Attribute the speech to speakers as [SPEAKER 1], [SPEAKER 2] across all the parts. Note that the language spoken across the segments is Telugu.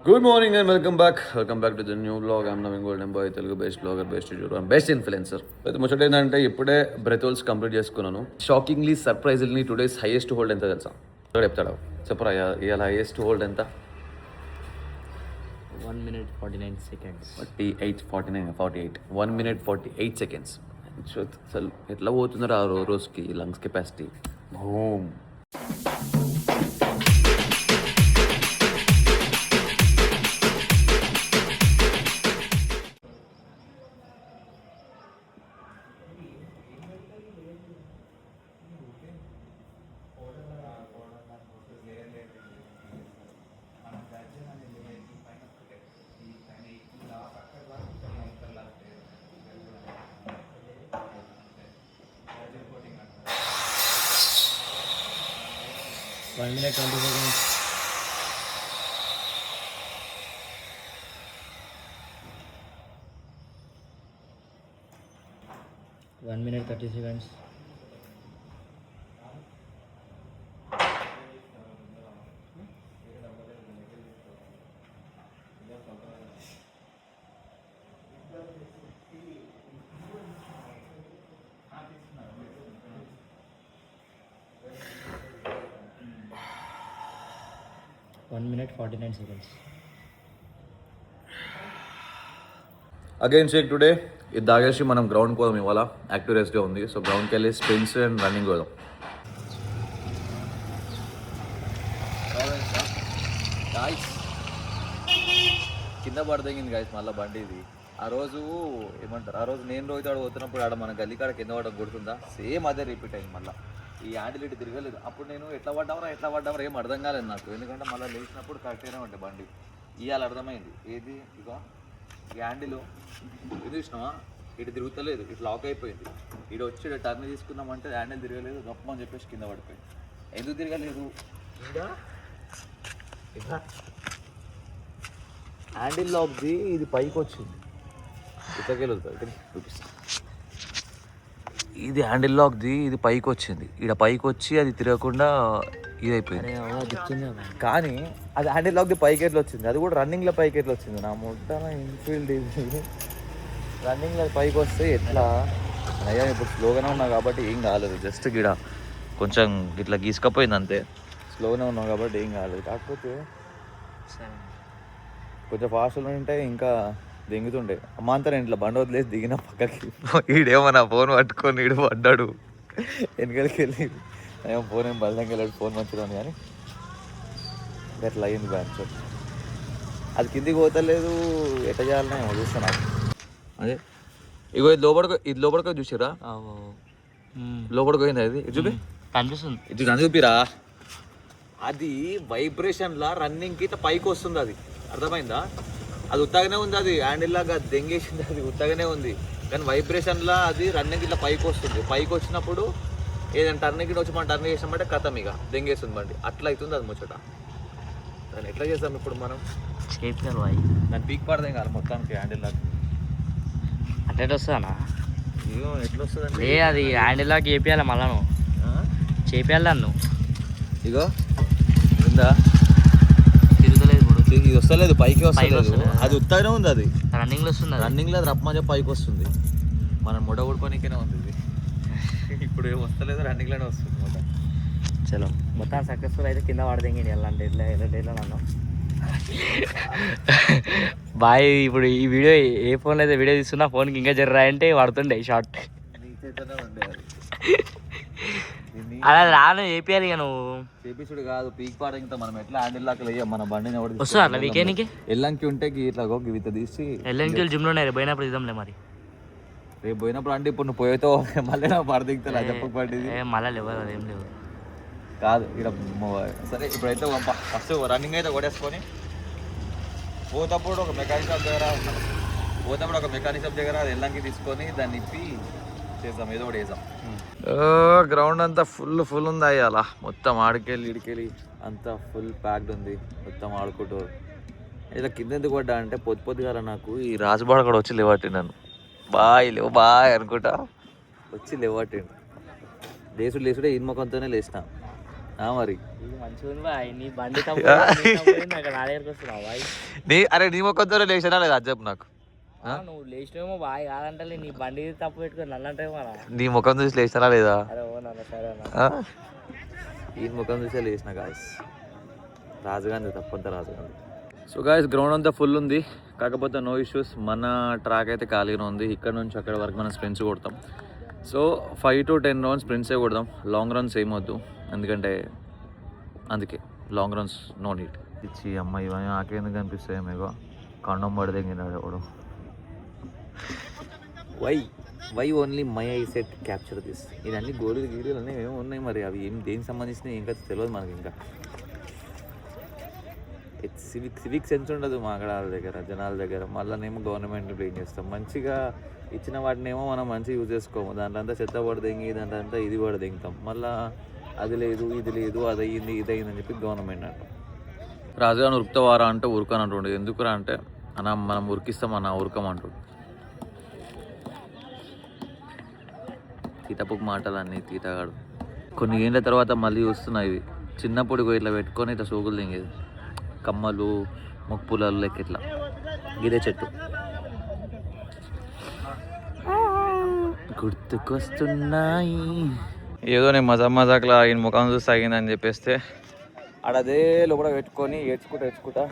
[SPEAKER 1] Good morning and welcome back. Welcome back to the new vlog. I'm Naveen Golden Boy, Telugu best blogger, best YouTuber, best influencer. అయితే ముచ్చట ఏంటంటే ఇప్పుడే బ్రెతోల్స్ కంప్లీట్ చేసుకున్నాను. Shockingly surprisingly today's highest hold ఎంత తెలుసా? చెప్తాడు చెప్పరా ఇవాళ హైయెస్ట్ హోల్డ్ ఎంత?
[SPEAKER 2] 1 minute 49 seconds.
[SPEAKER 1] 48 1 minute 48 seconds. అసలు ఎట్లా పోతున్నారు ఆ రోజుకి lungs capacity. Home
[SPEAKER 2] 1 minute 20 seconds. One minute 30 seconds. One minute 49 seconds.
[SPEAKER 1] Again shake today ఇది తాగేసి మనం గ్రౌండ్కి పోదాం. ఇవాళ యాక్టివ్ రెస్ట్ డే ఉంది. సో గ్రౌండ్కి వెళ్ళి స్ప్రింట్స్ అండ్ రన్నింగ్ పోదాం. కింద పడదగింది గాయస్ మళ్ళీ బండి ఇది. ఆ రోజు ఏమంటారు, ఆ రోజు నేను రోజు ఆడ పోతున్నప్పుడు ఆడ మన గల్లీ కాడ కింద పడడం గుర్తుందా? సేమ్ అదే రిపీట్ అయింది మళ్ళీ. ఈ హ్యాండిల్ ఇటు తిరగలేదు. అప్పుడు నేను ఎట్లా పడ్డామరా ఏం అర్థం కాలేదు నాకు. ఎందుకంటే మళ్ళీ లేచినప్పుడు కరెక్ట్గానే ఉంటాయి బండి. ఇవాళ అర్థమైంది. ఏది ఇగో ఈ హ్యాండిల్ ఇది చూసినావా, ఇటు తిరుగుతలేదు, ఇటు లాక్ అయిపోయింది. ఇటు వచ్చి ఇటు టర్న్ తీసుకున్నామంటే హ్యాండిల్ తిరగలేదు, గొప్ప అని చెప్పేసి కింద పడిపోయింది. ఎందుకు తిరగలేదు? హ్యాండిల్ లాక్ది ఇది పైకి వచ్చింది. ఇతకెళ్ళి చూపిస్తాను. ఇది హ్యాండిల్ లాక్ది ఇది పైకి వచ్చింది. ఇక్కడ పైకి వచ్చి అది తిరగకుండా ఇది అయిపోయింది. కానీ అది హ్యాండిల్ లాక్ది పైకి ఎట్లా వచ్చింది? అది కూడా రన్నింగ్లో పైకి ఎట్లా వచ్చింది? నా ముట్ట ఇన్ఫీల్డ్ ఇది రన్నింగ్లో పైకి వస్తే ఎట్లా? అయ్యా ఇప్పుడు స్లోగానే ఉన్నా కాబట్టి ఏం కాలేదు. జస్ట్ గిడ కొంచెం ఇట్లా గీసుకపోయింది అంతే. స్లోగానే ఉన్నాం కాబట్టి ఏం కాలేదు. కాకపోతే కొంచెం ఫాస్ట్లో ఉంటే ఇంకా దింగుతుండే. అమ్మాంతరం ఇంట్లో బండి వదిలేసి దిగిన పక్కకి ఈడేమో నా ఫోన్ పట్టుకొని ఈడు పడ్డాడు వెనకలికి వెళ్ళి. ఏమో ఫోన్ ఏం బలంగా వెళ్ళాడు, ఫోన్ మంచిగా ఉంది కానీ అట్లా అయ్యింది బ్యాచ్. అది కిందికి పోతలేదు, ఎట్ట చేయాలని చూస్తాను. అదే ఇగో ఇది లోపలికి చూసారా? లోపలికి పోయింది. అది ఇది చూపి
[SPEAKER 2] కనిపిస్తుంది.
[SPEAKER 1] ఇది నన్ను చూపిరా. అది వైబ్రేషన్లా రన్నింగ్కి ఇట్లా పైకి వస్తుంది. అది అర్థమైందా? అది ఉత్తగానే ఉంది. అది హ్యాండిల్ లాగా దెంగేసింది. అది ఉత్తగానే ఉంది కానీ వైబ్రేషన్లా అది రన్నింగ్ ఇట్లా పైకి వస్తుంది. పైకి వచ్చినప్పుడు ఏదైనా టర్నింగ్ వచ్చి మనం టర్నింగ్ చేసామంటే కథం ఇక దెంగేస్తుంది బండి. అట్లా అవుతుంది అది ముచ్చట. దాన్ని ఎట్లా చేస్తాం ఇప్పుడు మనం? దాన్ని పీక్ పడదేం కాదు మొత్తానికి హ్యాండిల్ లాగా.
[SPEAKER 2] అంటే వస్తుందన్నా?
[SPEAKER 1] ఏమో ఎట్లా వస్తుంది
[SPEAKER 2] అది హ్యాండిల్ లాగా చేపియాలి. మళ్ళా నువ్వు చేపియాలి నన్ను.
[SPEAKER 1] ఇగో ఉందా?
[SPEAKER 2] తిరుగుతలేదు ఇప్పుడు.
[SPEAKER 1] ఇది వస్తలేదు, పైకి వస్తలేదు. అది ఉత్తగానే ఉంది. అది
[SPEAKER 2] రన్నింగ్లో వస్తుంది.
[SPEAKER 1] రన్నింగ్లో రప్పమని చెప్పి పైకి వస్తుంది. మనం మొడ ఊడిపోనికనే ఉంది ఇది. ఇప్పుడు ఏం వస్తలేదు, రన్నింగ్లోనే వస్తుంది మొత్తం.
[SPEAKER 2] చలో మొత్తం సక్సెస్ఫుల్ అయితే కింద పడదేంగి వెళ్ళండి. ఎట్లా నన్ను బాయ్. ఇప్పుడు ఈ వీడియో ఏ ఫోన్లో అయితే వీడియో తీస్తున్నా ఫోన్కి ఇంకా జర్రా అంటే పడుతుండే షార్ట్. అలా రాను చేపియాలి ఇక నువ్వు.
[SPEAKER 1] చేపించుడు కాదు, పీక్ పాట. ఇంకా మనం ఎట్లా హ్యాండిల్ లాగా వేయం మన బండిని.
[SPEAKER 2] వస్తుంది అట్లా వీకేనికి
[SPEAKER 1] ఎల్లంకి ఉంటే ఇట్లా గీత తీసి
[SPEAKER 2] ఎల్లంకి జిమ్లో ఉన్నాయి. పోయినప్పుడు ఇద్దాంలే మరి.
[SPEAKER 1] రేపు పోయినప్పుడు అంటే ఇప్పుడు నువ్వు పోయేతో మళ్ళీ నా పడ దిగుతా చెప్పకు పడింది.
[SPEAKER 2] మళ్ళీ లేవు, అదేం లేవు
[SPEAKER 1] కాదు ఇక్కడ. సరే ఇప్పుడైతే ఫస్ట్ రన్నింగ్ అయితే కొట్టేసుకొని పోతప్పుడు ఒక మెకానిక్ షాప్ దగ్గర అది ఎల్లంకి తీసుకొని దాన్ని ఇప్పి చేద్దాం, ఏదో ఒకటి వేద్దాం. గ్రౌండ్ అంతా ఫుల్ ఉంది. అయ్యాల మొత్తం ఆడికెళ్ళి ఇడికెళ్ళి అంతా ఫుల్ ప్యాక్డ్ ఉంది. మొత్తం ఆడుకుంటూ ఇలా కింద ఎందుకు పడ్డా అంటే పొద్దుగా నాకు ఈ రాజబాడ కూడా వచ్చి లేవట్టి నన్ను. బాయ్ అనుకుంటా వచ్చి లేవట్టిండు. లేసుడే ఈ మొఖంతోనే లేచిన. మరి
[SPEAKER 2] ఇది మంచిగా ఉంది బాయ్, నీ బండి తప్పు నాకు నా దగ్గరకు వస్తున్నావు బాయ్.
[SPEAKER 1] అరే నీ మొక్కతో లేచినా లేదా అది చెప్పు నాకు.
[SPEAKER 2] నువ్వు లేచినేమో బాయ్, కాదంటే నీ బండి తప్పు పెట్టుకుని నన్ను అంటే
[SPEAKER 1] నీ ముఖం చూసి లేచినా లేదా?
[SPEAKER 2] అరే ఓ నాన్న సరే అన్న.
[SPEAKER 1] ఈ ముఖం చూసే లేచిన గాయస్. రాజుగాంధీ తప్పంతా రాజుగాంధీ. సో గాయస్ గ్రౌండ్ అంతా ఫుల్ ఉంది, కాకపోతే నో ఇష్యూస్. మన ట్రాక్ అయితే ఖాళీగా ఉంది. ఇక్కడ నుంచి అక్కడ వరకు మనం స్ప్రింట్స్ కొడతాం. సో 5 to 10 రౌండ్స్ స్ప్రింట్సే కొడదాం, లాంగ్ రన్స్ ఏమొద్దు. అందుకే లాంగ్ రన్స్ నో నీట్. ఇచ్చి అమ్మాయి నాకెందుకు కనిపిస్తాయి మీకు కండం పడదెంగినాడు ఎవడు. Why only my eyesight capture this. ఇవన్నీ గోళీలు గీడీలు అన్నీ ఏమో ఉన్నాయి, మరి అవి ఏం దేనికి సంబంధించినవి ఇంకా తెలియదు మనకి. ఇంకా సివిక్ సెన్స్ ఉండదు మా అక్కడ వాళ్ళ దగ్గర, జనాల దగ్గర. మళ్ళీనేమో గవర్నమెంట్ని బ్లేమ్ చేస్తాం. మంచిగా ఇచ్చిన వాటినేమో మనం మంచిగా యూజ్ చేసుకోము. దాంట్లో అంతా చెత్త పడదెంగి, దాంట్లో అంతా ఇది పడదెంగుతాం. మళ్ళీ అది లేదు ఇది లేదు, అది అయ్యింది ఇది అయ్యింది అని చెప్పి గవర్నమెంట్ అంటాం. రాజుగాని ఉరుకుతావారా అంటే ఉరకని అంటుండే. ఎందుకురా అంటే మనం ఉరికిస్తాం అన్న ఉరకమంటుండు. తీతపు మాటలన్నీ తీతగాడు. కొన్ని ఏళ్ళ తర్వాత మళ్ళీ వస్తున్నాయి ఇవి. చిన్నప్పుడు ఇట్లా పెట్టుకొని ఇట్లా సోకులు దింగేది, కమ్మలు మొక్కుపులలు లెక్క ఇట్లా. గిదే చెట్టు గుర్తుకొస్తున్నాయి. ఏదో నేను మజాక్లా ఆయన ముఖం చూసి తాగిందని చెప్పేస్తే ఆడదే లోపల పెట్టుకొని ఏడ్చుకుంటా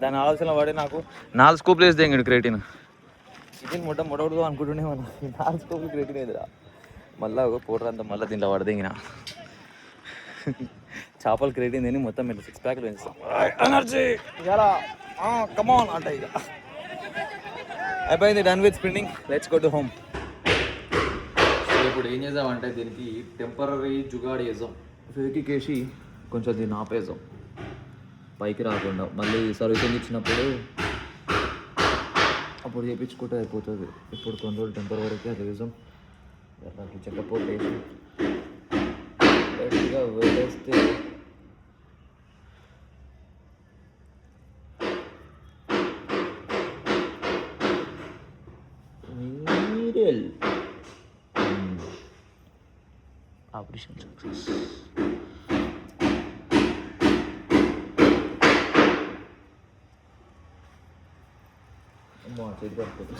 [SPEAKER 1] దాని ఆలోచన పడి నాకు 4 స్కూప్లు వేసి దింగాడు క్రేటిన్. చికెన్ ముడకూడదు అనుకుంటుండే మనం. 4 స్కూప్లు క్రేటిన్ ఏదిరా. మళ్ళీ ఒక పౌడర్ అంతా మళ్ళీ దీంట్లో పడదింగిన. చేపలు క్రేటిన్ తిని మొత్తం మీరు 6 ప్యాక్లు పెంచుతాం. ఎనర్జీ ఇలా కమాన్ అంట. ఇక అయిపోయింది, done with sprinting, let's go to home. ఇప్పుడు ఏం చేద్దామంటే దీనికి టెంపరీ జుగాడు వేద్దాం. ఫేకికేసి కొంచెం దీన్ని ఆపేద్దాం పైకి రాకుండా. మళ్ళీ సర్వీసింగ్ ఇచ్చినప్పుడు అప్పుడు చేయించుకుంటే అయిపోతుంది. ఇప్పుడు కొన్ని రోజులు టెంపర్ వరకే అది వేద్దాం. దానికి చెక్కపోతే వేసి గట్టిగా వేస్తే ఆపరేషన్ సక్సెస్. చేతి పడుతుంది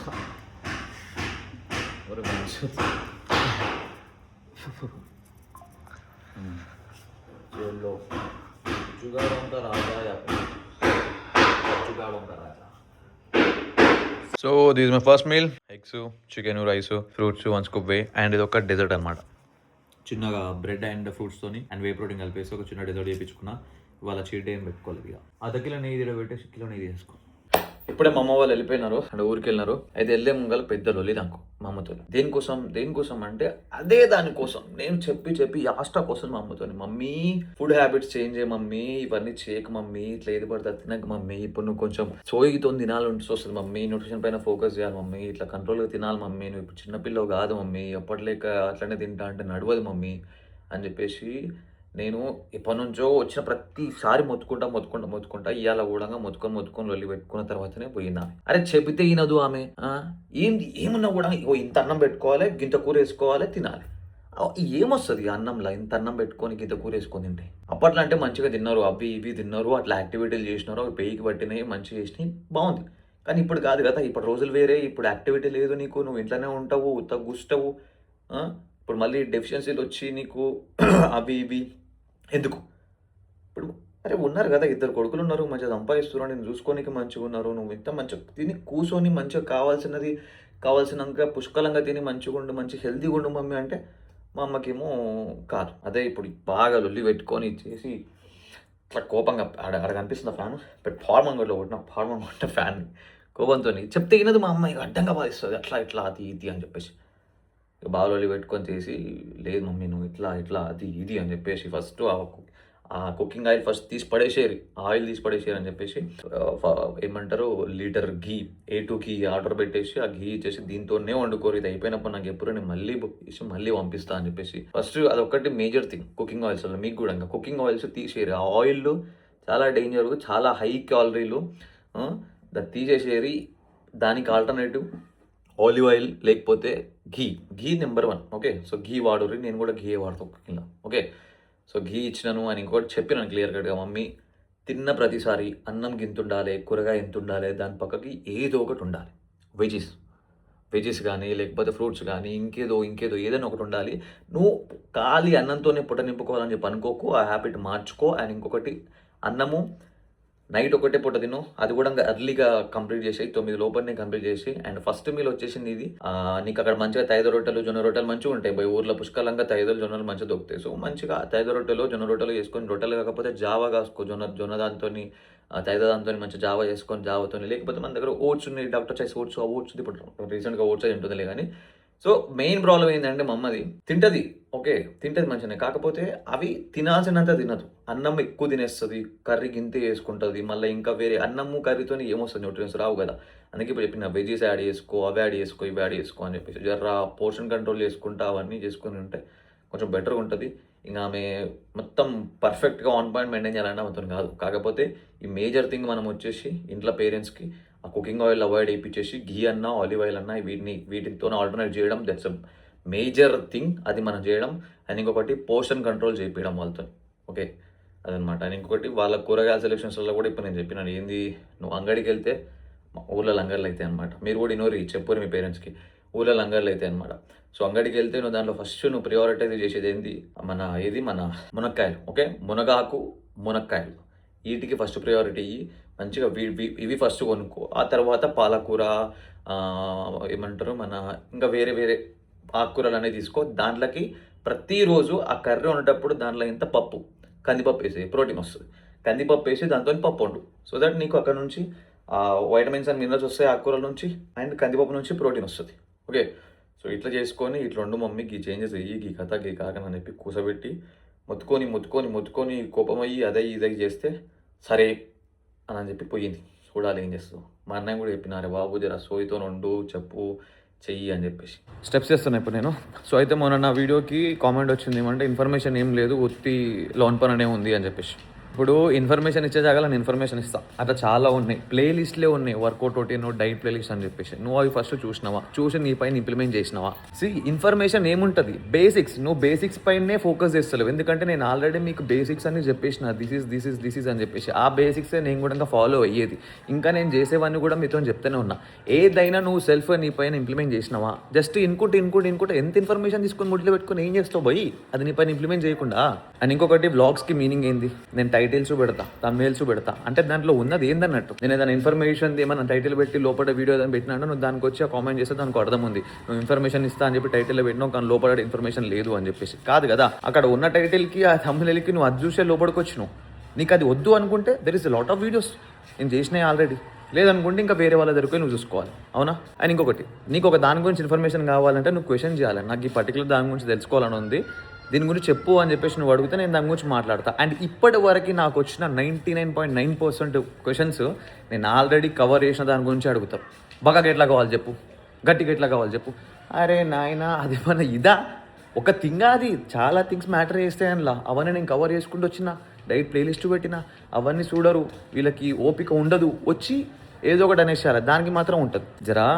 [SPEAKER 1] so this my first meal. Eggs, chicken, rice, fruits, 1 scoop whey and ఇది ఒక డెజర్ట్ అనమాట. చిన్నగా బ్రెడ్ అండ్ ఫ్రూట్స్తోని అండ్ వే ప్రోటీన్ కలిపేసి ఒక చిన్న డెజర్ట్ చేయించుకున్నా. ఇవాళ చీట్ ఏం పెట్టుకోలేదు. ఇక అర్ధ కిలో నెయ్యి పెట్టేసి కిలో నెయ్యి చేసుకో. ఇప్పుడే మా అమ్మ వాళ్ళు వెళ్ళిపోయినారు అండ్ ఊరికి వెళ్ళినారు. అయితే వెళ్ళే ముంగల పెద్ద లొల్లి నాకు మా అమ్మతో. దేనికోసం అంటే అదే దానికోసం నేను చెప్పి యాస్టా కోసం మా అమ్మతో, మమ్మీ ఫుడ్ హ్యాబిట్స్ చేంజ్ చేయ మమ్మీ, ఇవన్నీ చేయక మమ్మీ, ఇట్లా ఏది పడితే తినక మమ్మీ, ఇప్పుడు నువ్వు కొంచెం సోయితో తినాలి వస్తుంది మమ్మీ, న్యూట్రిషన్ పైన ఫోకస్ చేయాలి మమ్మీ, ఇట్లా కంట్రోల్గా తినాలి మమ్మీ, నువ్వు ఇప్పుడు చిన్నపిల్లవు కాదు మమ్మీ, ఎప్పటిలేక అట్లనే తింటా అంటే నడవదు మమ్మీ అని చెప్పేసి నేను ఎప్పటి నుంచో వచ్చిన ప్రతిసారి మొత్తుకుంటా ఇవాళ కూడా మొత్తుకొని వెళ్ళి పెట్టుకున్న తర్వాతనే పోయింది ఆమె. అరే చెబితే ఈనదు ఆమె. ఏమున్నా కూడా ఇంత అన్నం పెట్టుకోవాలి, గింత కూర వేసుకోవాలి, తినాలి. ఏమొస్తుంది అన్నంలో ఇంత అన్నం పెట్టుకొని గింత కూర వేసుకొని తింటే? అప్పట్లో అంటే మంచిగా తిన్నారు, అవి ఇవి తిన్నారు, అట్లా యాక్టివిటీలు చేసినారు, అవి పెయికి పట్టినాయి, మంచిగా చేసినాయి, బాగుంది. కానీ ఇప్పుడు కాదు కదా, ఇప్పుడు రోజులు వేరే, ఇప్పుడు యాక్టివిటీ లేదు నీకు, నువ్వు ఇంట్లోనే ఉంటావు, తగ్గుస్తావు. ఇప్పుడు మళ్ళీ డెఫిషియన్సీలు వచ్చి నీకు అవి ఇవి ఎందుకు? ఇప్పుడు అరే ఉన్నారు కదా, 2 కొడుకులు ఉన్నారు, మంచిగా సంపాదిస్తున్నారు, నేను చూసుకోనికి మంచిగా ఉన్నారు, నువ్వు ఇంత మంచిగా తిని కూర్చొని మంచిగా కావాల్సినంత పుష్కలంగా తిని మంచిగా ఉండు, మంచి హెల్తీగా ఉండు మమ్మీ అంటే మా అమ్మకేమో కాదు. అదే ఇప్పుడు బాగా లొల్లి పెట్టుకొని చేసి ఇట్లా కోపంగా ఆడ కనిపిస్తుంది ఫ్యాన్ ఫార్మంగట్లో కొట్టిన ఫ్యాన్ కోపంతో చెప్తే వినదు మా అమ్మ. ఇక అడ్డంగా బాధిస్తుంది, అట్లా ఇట్లా అది ఇది అని చెప్పేసి ఇక బావులొల్లి పెట్టుకొని చేసి, లేదు మమ్మీ నువ్వు ఇట్లా అది ఇది అని చెప్పేసి ఫస్ట్ ఆ కుకింగ్ ఆయిల్ ఫస్ట్ తీసి పడేసేరు అని చెప్పేసి ఏమంటారు లీటర్ ఘీ A2 ఘీ ఆర్డర్ పెట్టేసి ఆ ఘీ ఇచ్చేసి దీంతోనే వండుకోరు, ఇది అయిపోయినప్పుడు నాకు ఎప్పుడు నేను మళ్ళీ పంపిస్తా అని చెప్పేసి ఫస్ట్ అదొకటి మేజర్ థింగ్ కుకింగ్ ఆయిల్స్ వల్ల. మీకు కూడా ఇంకా కుకింగ్ ఆయిల్స్ తీసేరు, ఆ ఆయిల్ చాలా డేంజర్, చాలా హై క్యాలరీలు, దాన్ని తీసేసేరి. దానికి ఆల్టర్నేటివ్ ఆలివ్ ఆయిల్ లేకపోతే ఘీ నెంబర్ 1. ఓకే, సో ఘీ వాడుర్రి, నేను కూడా ఘీ వాడతాను కుకింగ్లో. ఓకే, సో ఘీ ఇచ్చినాను అని ఇంకోటి చెప్పినాను క్లియర్ కట్గా, మమ్మీ తిన్న ప్రతిసారి అన్నం గింత ఉండాలి, కూరగాయ ఎంత ఉండాలి, దాని పక్కకి ఏదో ఒకటి ఉండాలి, వెజెస్ కానీ లేకపోతే ఫ్రూట్స్ కానీ ఇంకేదో ఏదైనా ఒకటి ఉండాలి. నువ్వు ఖాళీ అన్నంతోనే పుట్ట నింపుకోవాలని చెప్పి అనుకోకు, ఆ హ్యాబిట్ మార్చుకో. అండ్ ఇంకొకటి, అన్నము నైట్ ఒకటే పూట తిను, అది కూడా ఎర్లీగా కంప్లీట్ చేసి 9 లోపలనే కంప్లీట్ చేసి. అండ్ ఫస్ట్ మీల్ వచ్చేసి నీది నీకు అక్కడ మంచిగా తైద రొట్టెలు జొన్న రొట్టెలు మంచిగా ఉంటాయి బై, ఊర్లో పుష్కలంగా తైదలు జొన్నలు మంచిగా దొరుకుతాయి. సో మంచిగా తైద రొట్టెలు జొన్న రొట్టెలు చేసుకొని, రొట్టెలు కాకపోతే జావా కాసుకో, జొన్న దాంతో తైద దాంతో మంచిగా జావా చేసుకొని, జావాతో. లేకపోతే మన దగ్గర ఓట్స్ ఉన్నాయి, డాక్టర్ చాయిస్ ఓట్స్, ఆ ఓట్స్ ఇప్పుడు రీసెంట్గా ఓట్స్ అది ఉంటుందిలే. కానీ సో మెయిన్ ప్రాబ్లం ఏంటంటే మా అమ్మది తింటుంది, ఓకే తింటుంది మంచిగానే, కాకపోతే అవి తినాల్సినంత తినదు. అన్నం ఎక్కువ తినేస్తుంది, కర్రీ గింతే వేసుకుంటుంది, మళ్ళీ ఇంకా వేరే అన్నము కర్రీతో ఏమొస్తుంది, న్యూట్రియన్స్ రావు కదా. అందుకే ఇప్పుడు చెప్పిన వెజీస్ యాడ్ చేసుకో, అవి యాడ్ చేసుకో, ఇవి యాడ్ చేసుకో అని చెప్పేసి జర్రా పోర్షన్ కంట్రోల్ చేసుకుంటా అవన్నీ చేసుకుని ఉంటే కొంచెం బెటర్గా ఉంటుంది. ఇంకా ఆమె మొత్తం పర్ఫెక్ట్గా ఆన్ పాయింట్ మెయింటైన్ చేయాలన్నా అవుతుంది కాదు. కాకపోతే ఈ మేజర్ థింగ్ మనం వచ్చేసి ఇంట్లో పేరెంట్స్కి ఆ కుకింగ్ ఆయిల్ అవాయిడ్ అయిపించేసి ఘీ అన్నా ఆలివ్ ఆయిల్ అన్నా వీటితో ఆల్టర్నేట్ చేయడం, దట్స్ అ మేజర్ థింగ్, అది మనం చేయడం. అండ్ ఇంకొకటి పోర్షన్ కంట్రోల్ చేయించడం వాళ్ళతో, ఓకే అదనమాట. అండ్ ఇంకొకటి వాళ్ళ కూరగాయల సెలెక్షన్స్లో కూడా ఇప్పుడు నేను చెప్పినాను, ఏంది నువ్వు అంగడికి వెళ్తే ఊళ్ళో లంగర్లు అవుతాయి అనమాట. మీరు కూడా ఇన్నోరి చెప్పురు మీ పేరెంట్స్కి, ఊళ్ళో లంగర్లు అవుతాయి అనమాట. సో అంగడికి వెళ్తే నువ్వు దాంట్లో ఫస్ట్ నువ్వు ప్రియారిటైజ్ చేసేది ఏంది, మన మునక్కాయలు, ఓకే మునక్కాయలు వీటికి ఫస్ట్ ప్రయారిటీ ఇయ్యి, మంచిగా ఇవి ఫస్ట్ కొనుక్కో. ఆ తర్వాత పాలకూర, ఏమంటారు ఇంకా వేరే ఆకుకూరలు అనేది తీసుకో. దాంట్లోకి ప్రతిరోజు ఆ కర్రీ వండేటప్పుడు దాంట్లో ఇంత కందిపప్పు వేసి ప్రోటీన్ వస్తుంది, కందిపప్పు వేసి దాంతో పప్పు వండు. సో దట్ నీకు అక్కడ నుంచి వైటమిన్స్ అండ్ మినరల్స్ వస్తాయి ఆకుకూరల నుంచి, అండ్ కందిపప్పు నుంచి ప్రోటీన్ వస్తుంది, ఓకే. సో ఇట్లా చేసుకొని ఇట్లా వండు మమ్మీకి ఈ చేంజెస్ అయ్యి ఈ కథ గీ కాకని చెప్పి కూసబెట్టి మొత్తుకొని కోపమయ్యి అదయ్యి ఇదయ్యి చేస్తే సరే అని చెప్పి పోయింది. చూడాలి ఏం చేస్తావు. మా అన్నయ్య కూడా చెప్పినారే బాబు జర సోయితో ఉండు, చెప్పు చెయ్యి అని చెప్పేసి స్టెప్స్ చేస్తున్నాను ఇప్పుడు నేను. సో అయితే మొన్న నా వీడియోకి కామెంట్ వచ్చింది ఏమంటే ఇన్ఫర్మేషన్ ఏం లేదు, ఒత్తి లోన్ పననే ఉంది అని చెప్పేసి. ఇప్పుడు ఇన్ఫర్మేషన్ ఇచ్చే జాగాలో నేను ఇన్ఫర్మేషన్ ఇస్తాను. అట్లా చాలా ఉన్నాయి, ప్లేలిస్ట్లే ఉన్నాయి, వర్కౌట్ ఒకటి డైట్ ప్లేలిస్ట్ అని చెప్పేసి. నువ్వు అవి ఫస్ట్ చూసి నీ పైన ఇంప్లిమెంట్ చేసినావా? ఇన్ఫర్మేషన్ ఏముంటుంది, బేసిక్స్. నువ్వు బేసిక్స్ పైనే ఫోకస్ చేస్తలేవు, ఎందుకంటే నేను ఆల్రెడీ మీకు బేసిక్స్ అని చెప్పేసిన, దిస్ ఇస్ అని చెప్పేసి. ఆ బేసిక్సే నేను కూడా ఇంకా ఫాలో అయ్యేది, ఇంకా నేను చేసేవన్నీ కూడా మీతో చెప్తూనే ఉన్నా. ఏదైనా నువ్వు సెల్ఫ్ నీ పైన ఇంప్లిమెంట్ చేసినావా? జస్ట్ ఇన్కుట్ ఎంత ఇన్ఫర్మేషన్ తీసుకొని ముడిలో పెట్టుకుని ఏం చేస్తావు పోయి, అది నీ పైన ఇంప్లిమెంట్ చేయకుండా. అండ్ ఇంకొకటి, వ్లాగ్స్కి మీనింగ్ ఏంది, నేను టైటిల్స్ పెడతా, తమ్నేల్స్ పెడతా, అంటే దాంట్లో ఉన్నది ఏందన్నట్టు. నేను ఏదైనా ఇన్ఫర్మేషన్ ఏమన్నా టైటిల్ పెట్టి లోపల వీడియో ఏదైనా పెట్టినా నువ్వు దానికి వచ్చి ఆ కామెంట్ చేస్తే దానికి అర్థం ఉంది, నువ్వు ఇన్ఫర్మేషన్ ఇస్తా అని చెప్పి టైటిల్లో పెట్టినావు కానీ లోపల ఇన్ఫర్మేషన్ లేదు అని చెప్పేసి. కాదు కదా, అక్కడ ఉన్న టైటిల్కి ఆ తమ్నేల్కి నువ్వు అది చూసే లోపలికి వచ్చినావు. నీకు అది వద్దు అనుకుంటే there is lot of videos నేను చేసినాయి ఆల్రెడీ, లేదనుకుంటే ఇంకా వేరే వాళ్ళ దగ్గరికి నువ్వు చూసుకోవాలి, అవునా? అండ్ ఇంకొకటి, నీకు ఒక దాని గురించి ఇన్ఫర్మేషన్ కావాలంటే నువ్వు క్వశ్చన్ చేయాలి, నాకు ఈ పర్టికులర్ దాని గురించి తెలుసుకోవాలని ఉంది, దీని గురించి చెప్పు అని చెప్పేసి నువ్వు అడిగితే నేను దాని గురించి మాట్లాడతా. అండ్ ఇప్పటి వరకు నాకు వచ్చిన 99.9% క్వశ్చన్స్ నేను ఆల్రెడీ కవర్ చేసిన దాని గురించి అడుగుతాను. బాగా ఎట్లా కావాలి చెప్పు, గట్టిగా ఎట్లా కావాలి చెప్పు. అరే నాయన, అది మన ఇదా ఒక థింగా, అది చాలా థింగ్స్ మ్యాటర్ చేస్తాయి అందులో. అవన్నీ నేను కవర్ చేసుకుంటూ వచ్చిన, డైట్ ప్లేలిస్ట్ పెట్టిన, అవన్నీ చూడరు, వీళ్ళకి ఓపిక ఉండదు, వచ్చి ఏదో ఒకటి అనేసారు, దానికి మాత్రం ఉంటుంది. జరా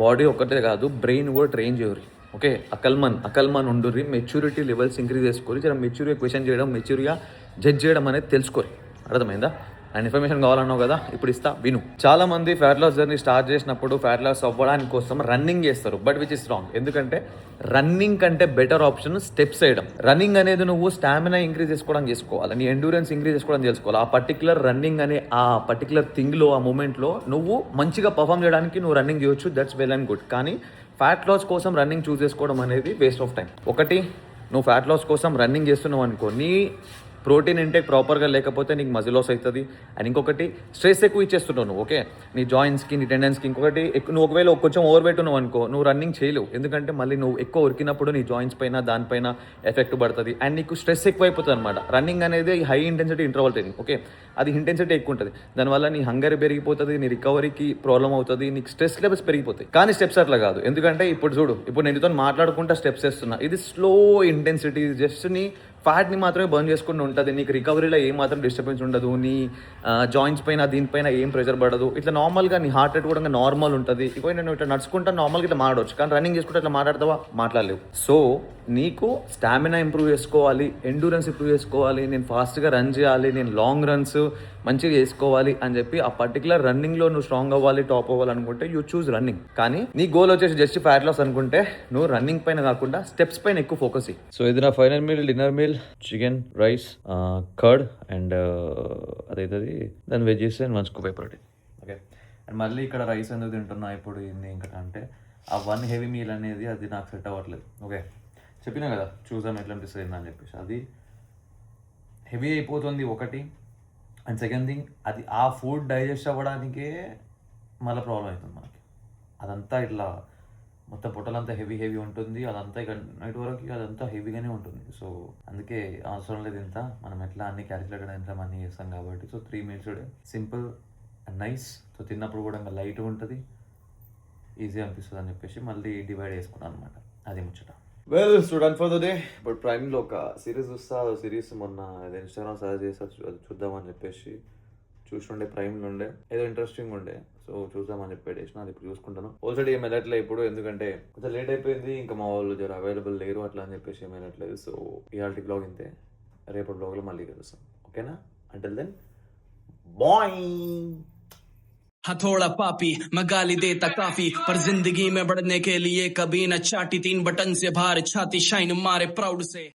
[SPEAKER 1] బాడీ ఒక్కటే కాదు, బ్రెయిన్ కూడా ట్రైన్ చేయరు, ఓకే. అకల్మన్ ఉండుర్రి, మెచ్యూరిటీ లెవెల్స్ ఇంక్రీజ్ చేసుకోరి, జర మెచ్యూరిగా క్వశ్చన్ చేయడం, మెచ్యూరిగా జడ్జ్ చేయడం అనేది తెలుసుకోరు, అర్థమైందా? అండ్ ఇన్ఫర్మేషన్ కావాలన్నావు కదా, ఇప్పుడు ఇస్తా విను. చాలా మంది ఫ్యాట్ లాస్ జర్నీ స్టార్ట్ చేసినప్పుడు ఫ్యాట్ లాస్ అవ్వడానికి కోసం రన్నింగ్ చేస్తారు, బట్ విచ్ ఇస్ రాంగ్. ఎందుకంటే రన్నింగ్ కంటే బెటర్ ఆప్షన్ స్టెప్స్ వేయడం. రన్నింగ్ అనేది నువ్వు స్టామినా ఇంక్రీజ్ చేసుకోవడానికి చేసుకోవాలి, నీ ఎండ్యూరెన్స్ ఇంక్రీజ్ చేసుకోవడానికి చేసుకోవాలి. ఆ పర్టికులర్ రన్నింగ్ అనే ఆ పర్టికులర్ థింగ్లో, ఆ మూమెంట్లో నువ్వు మంచిగా పర్ఫామ్ చేయడానికి నువ్వు రన్నింగ్ చేయొచ్చు, దట్స్ వెల్ అండ్ గుడ్. కానీ ఫ్యాట్ లాస్ కోసం రన్నింగ్ చూస్ చేసుకోవడం అనేది వేస్ట్ ఆఫ్ టైం. ఒకటి, నువ్వు ఫ్యాట్ లాస్ కోసం రన్నింగ్ చేస్తున్నావు అనుకో, నీ ప్రోటీన్ ఇంటేక్ ప్రాపర్గా లేకపోతే నీకు మజిల్ లాస్ అవుతుంది. అండ్ ఇంకొకటి, స్ట్రెస్ ఎక్కువ ఇచ్చేస్తున్నావు నువ్వు, ఓకే, నీ జాయింట్స్కి, నీ టెండెన్స్కి. ఇంకొకటి, నువ్వు ఒకవేళ కొంచెం ఓవర్ వెయిట్ ఉన్నావు అనుకో, నువ్వు రన్నింగ్ చేయలేవు, ఎందుకంటే మళ్ళీ నువ్వు ఎక్కువ ఉరికినప్పుడు నీ జాయింట్స్ పైన దానిపైన ఎఫెక్ట్ పడుతుంది, అండ్ నీకు స్ట్రెస్ ఎక్కువ అయిపోతుంది అనమాట. రన్నింగ్ అనేది high intensity interval training, okay, అది ఇంటెన్సిటీ ఎక్కువ ఉంటుంది, దానివల్ల నీ హంగర్ పెరిగిపోతుంది, నీ రికవరీకి ప్రాబ్లం అవుతుంది, నీకు స్ట్రెస్ లెవెల్స్ పెరిగిపోతాయి. కానీ స్టెప్స్ అట్లా కాదు, ఎందుకంటే ఇప్పుడు చూడు, ఇప్పుడు నేను మాట్లాడుకుంటా స్టెప్స్ వేస్తున్నా, ఇది స్లో ఇంటెన్సిటీ, జస్ట్ నీ ఫ్యాట్ని మాత్రమే బర్న్ చేసుకుంటూ ఉంటుంది, నీకు రికవరీలో ఏం మాత్రం డిస్టర్బెన్స్ ఉండదు, నీ జాయింట్స్ పైన దీనిపైన ఏం ప్రెషర్ పడదు. ఇట్లా నార్మల్గా నీ హార్ట్ రేట్ కూడా నార్మల్ ఉంటుంది. ఇక నేను ఇట్లా నడుచుకుంటా నార్మల్గా ఇట్లా మాట్లాడవచ్చు, కానీ రన్నింగ్ చేసుకుంటే ఇట్లా మాట్లాడతావా, మాట్లాడలేవు. సో నీకు స్టామినా ఇంప్రూవ్ చేసుకోవాలి, ఎండూరెన్స్ ఇంప్రూవ్ చేసుకోవాలి, నేను ఫాస్ట్గా రన్ చేయాలి, నేను లాంగ్ రన్స్ మంచిగా చేసుకోవాలి అని చెప్పి ఆ పర్టికులర్ రన్నింగ్లో నువ్వు స్ట్రాంగ్ అవ్వాలి, టాప్ అవ్వాలి అనుకుంటే యూ చూస్ రన్నింగ్. కానీ నీ గోల్ వచ్చేసి జస్ట్ ఫ్యాట్ లాస్ అనుకుంటే నువ్వు రన్నింగ్ పైన కాకుండా స్టెప్స్ పైన ఎక్కువ ఫోకస్ చేయి. సో ఇది నా final meal, dinner meal, chicken, rice, curd and అదైతుంది, దాని veggies and 1 scoop protein. Okay, and మళ్ళీ ఇక్కడ రైస్ ఎందుకు తింటున్నా ఇప్పుడు ఏంది ఇంకంటే ఆ 1 heavy మీల్ అనేది అది నాకు సెట్ అవ్వట్లేదు. ఓకే, చెప్పినా కదా చూసాం ఎట్లా అనిపిస్తుంది అని చెప్పేసి. అది హెవీ అయిపోతుంది ఒకటి, అండ్ సెకండ్ థింగ్ అది ఆ ఫుడ్ డైజెస్ట్ అవ్వడానికే మళ్ళీ ప్రాబ్లం అవుతుంది మనకి. అదంతా ఇట్లా మొత్తం పొట్టలంతా హెవీ ఉంటుంది, అదంతా ఇక నైట్ వరకు అదంతా హెవీగానే ఉంటుంది. సో అందుకే అవసరం లేదు ఇంత, మనం ఎట్లా అన్ని క్యాలిక్యులేటెడ్ ఎంత మనీ చేస్తాం కాబట్టి. So 3 meals day simple and nice. So తిన్నప్పుడు కూడా ఇంకా లైట్గా ఉంటుంది, ఈజీ అనిపిస్తుంది అని చెప్పేసి మళ్ళీ డివైడ్ చేసుకున్నాను అనమాట. అది ముచ్చట. Well student for the day. ఇప్పుడు ప్రైమ్లో ఒక సిరీస్ చూస్తా, సిరీస్ మొన్న ఏదో ఇన్స్టాగ్రామ్ సజెస్ట్ చేస్తా, అది చూద్దామని చెప్పేసి చూస్తుండే, ప్రైమ్లో ఉండే, ఏదో ఇంట్రెస్టింగ్ ఉండే, సో చూద్దామని చెప్పి పెట్టేసిన. అది ఇప్పుడు చూసుకుంటాను. ఆల్రెడీ ఏం వెళ్ళట్లేదు ఇప్పుడు, ఎందుకంటే కొంచెం లేట్ అయిపోయింది, ఇంకా మా వాళ్ళు జర అవైలబుల్ లేరు అట్లా అని చెప్పేసి ఏం వెళ్ళట్లేదు. సో ఇవాళ బ్లాగ్ ఇంతే, రేపటి బ్లాగ్లో మళ్ళీ కలుస్తాం. ఓకేనా? Until then bye.
[SPEAKER 3] हथौड़ा पापी मैं गाली देता काफी, पर जिंदगी में बढ़ने के लिए कभी न चाटी, 3 बटन से बाहर छाती शाइन मारे प्राउड से।